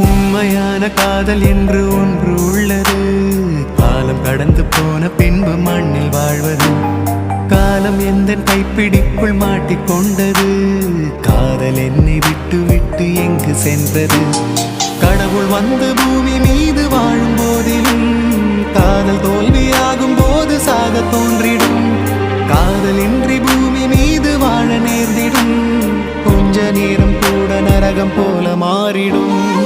உண்மையான காதல் என்று ஒன்று உள்ளது. காலம் கடந்து போன பின்பு மண்ணில் வாழ்வது. காலம் எந்த கைப்பிடிக்குள் மாட்டிக்கொண்டது. காதல் என்னை விட்டு விட்டு எங்கு சென்றது. கடவுள் வந்து பூமி மீது வாழும் போதிலும் காதல் தோல்வியாகும் போது சாக தோன்றிடும். காதல் இன்றி பூமி மீது வாழ நேர்ந்திடும். கொஞ்ச நேரம் கூட நரகம் போல மாறிடும்.